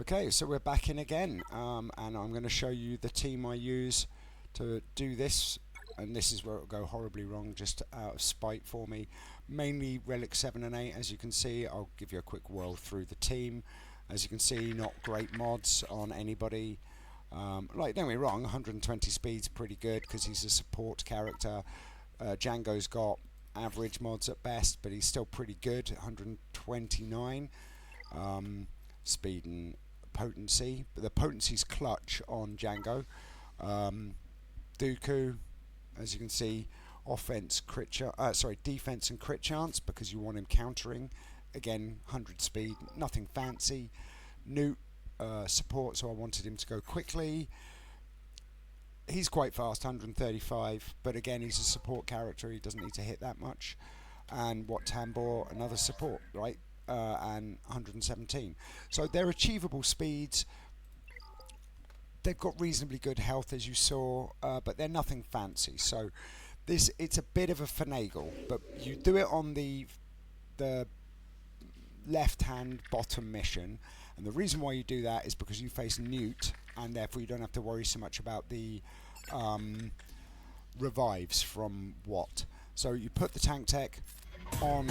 Okay, so we're back in again, and I'm going to show you the team I use to do this, and this is where it'll go horribly wrong, just out of spite for me. Mainly Relic 7 and 8, as you can see. I'll give you a quick whirl through the team. As you can see, not great mods on anybody. Like, don't get me wrong, 120 speed's pretty good because he's a support character. Django's got average mods at best, but he's still pretty good, 129. Speed and potency, but the potency's clutch on Django. Dooku, as you can see, offense, defense and crit chance because you want him countering. Again, 100 speed, nothing fancy. Nute, support, so I wanted him to go quickly. He's quite fast, 135, but again, he's a support character. He doesn't need to hit that much. And what Tambor, another support, right? And 117. So they're achievable speeds. They've got reasonably good health, as you saw, but they're nothing fancy. So it's a bit of a finagle, but you do it on the left-hand bottom mission, and the reason why you do that is because you face Nute, and therefore you don't have to worry so much about the revives from what. So you put the tank tech on.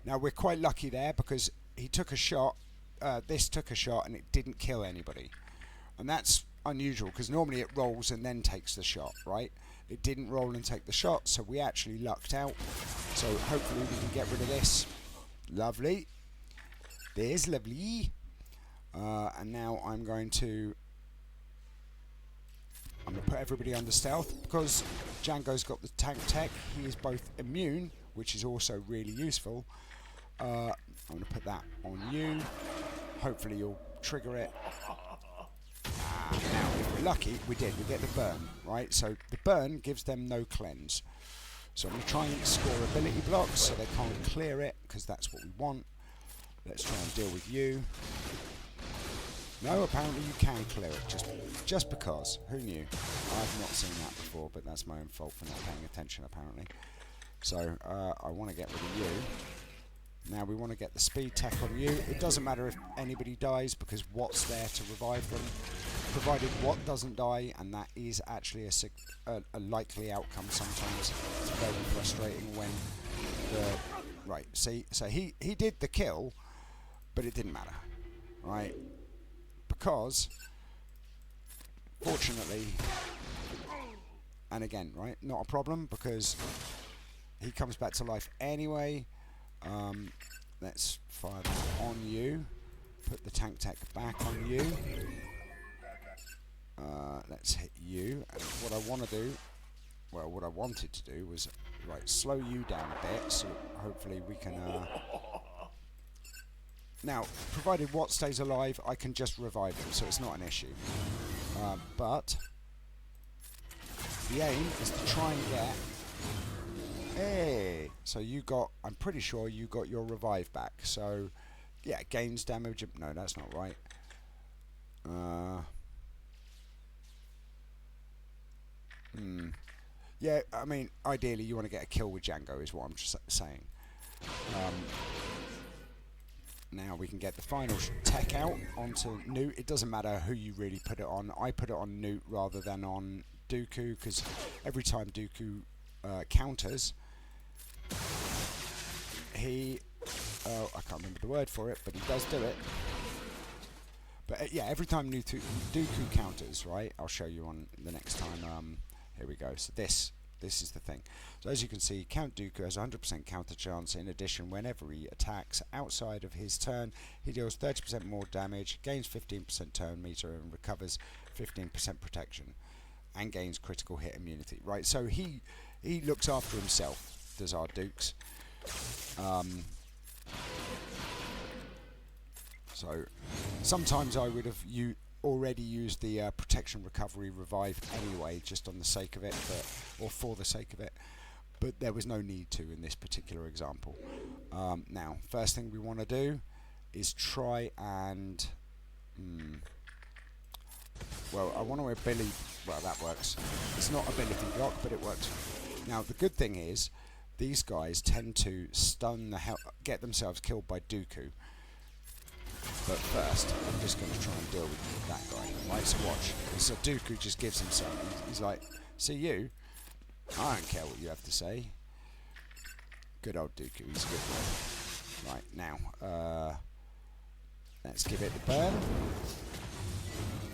Now we're quite lucky there because he took a shot, this took a shot and it didn't kill anybody. And that's unusual because normally it rolls and then takes the shot, right? It didn't roll and take the shot, so we actually lucked out. So hopefully we can get rid of this. Lovely. There's lovely. And now I'm going to put everybody under stealth because Django's got the tank tech. He is both immune, which is also really useful. I'm going to put that on you. Hopefully you'll trigger it. Now, if we're lucky, we did. We get the burn, right? So the burn gives them no cleanse. So I'm going to try and score ability blocks so they can't clear it, because that's what we want. Let's try and deal with you. No, apparently you can clear it, just because. Who knew? I've not seen that before, but that's my own fault for not paying attention, apparently. So I want to get rid of you. Now we want to get the speed tech on you. It doesn't matter if anybody dies because Watt's there to revive them, provided Watt doesn't die, and that is actually a likely outcome sometimes. It's very frustrating when the... Right, see, so he did the kill, but it didn't matter, right? Because, fortunately, and again, right, not a problem because he comes back to life anyway. Let's fire that on you. Put the tank tech back on you. Let's hit you. And what I want to do, well, what I wanted to do was, right, slow you down a bit, so hopefully we can... Now, provided Watt stays alive, I can just revive him, so it's not an issue. But the aim is to try and get... Hey! So you got... I'm pretty sure you got your revive back. So, yeah, gains damage... No, that's not right. Yeah, I mean, ideally you want to get a kill with Django, is what I'm just saying. Now we can get the final tech out onto Nute. It doesn't matter who you really put it on. I put it on Nute rather than on Dooku, because every time Dooku counters, he... I can't remember the word for it, but he does do it. But yeah, every time Dooku counters, right? I'll show you on the next time. Here we go. So this is the thing. So as you can see, Count Dooku has 100% counter chance. In addition, whenever he attacks outside of his turn, he deals 30% more damage, gains 15% turn meter, and recovers 15% protection, and gains critical hit immunity. Right. So he looks after himself, does our Dukes. So sometimes I would have already used the protection recovery revive anyway, just on the sake of it, or for the sake of it, but there was no need to in this particular example. Now, first thing we want to do is try and well, I want to ability... Well, that works. It's not ability block, but it works. Now, the good thing is these guys tend to stun the hell... get themselves killed by Dooku. But first, I'm just going to try and deal with that guy. Right, so watch. So Dooku just gives him some. He's like, see you? I don't care what you have to say. Good old Dooku, he's a good boy. Right, now, let's give it the burn.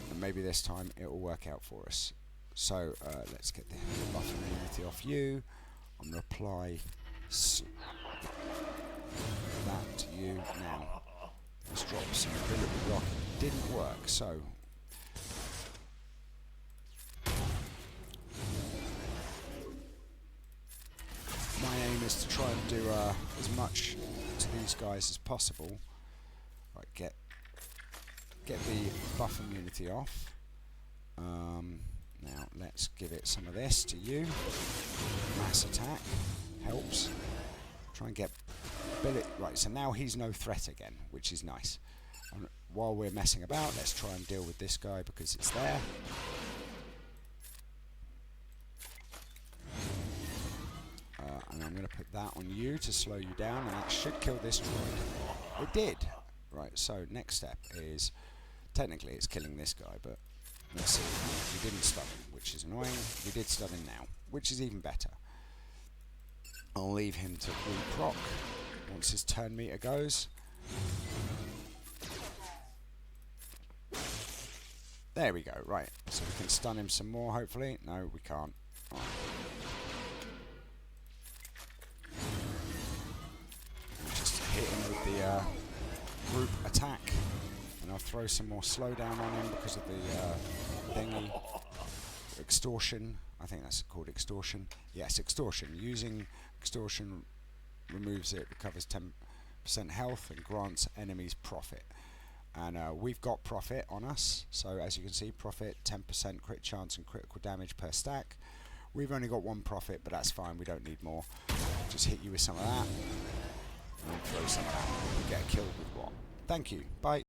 And maybe this time it will work out for us. So, let's get the buff immunity off you. I'm going to apply that to you. Now, let's drop some ability block. It didn't work, so... my aim is to try and do as much to these guys as possible. Right, get the buff immunity off. Now let's give it some of this to you. Mass attack helps. Try and get ability. Right, so now he's no threat again, which is nice. And while we're messing about, let's try and deal with this guy because it's there. And I'm going to put that on you to slow you down, and that should kill this droid. It did! Right, so next step is, technically it's killing this guy, but let's see, we didn't stun him, which is annoying. We did stun him now, which is even better. I'll leave him to re-proc once his turn meter goes. There we go, right, so we can stun him some more hopefully. No, we can't. Right. Hit him with the group attack, and I'll throw some more slowdown on him because of the thingy. Extortion, I think that's called extortion. Yes, extortion. Using extortion removes it, recovers 10% health, and grants enemies profit. And we've got profit on us, so as you can see, profit 10% crit chance and critical damage per stack. We've only got one profit, but that's fine, we don't need more. Just hit you with some of that. And throw some out and get killed with what? Thank you. Bye.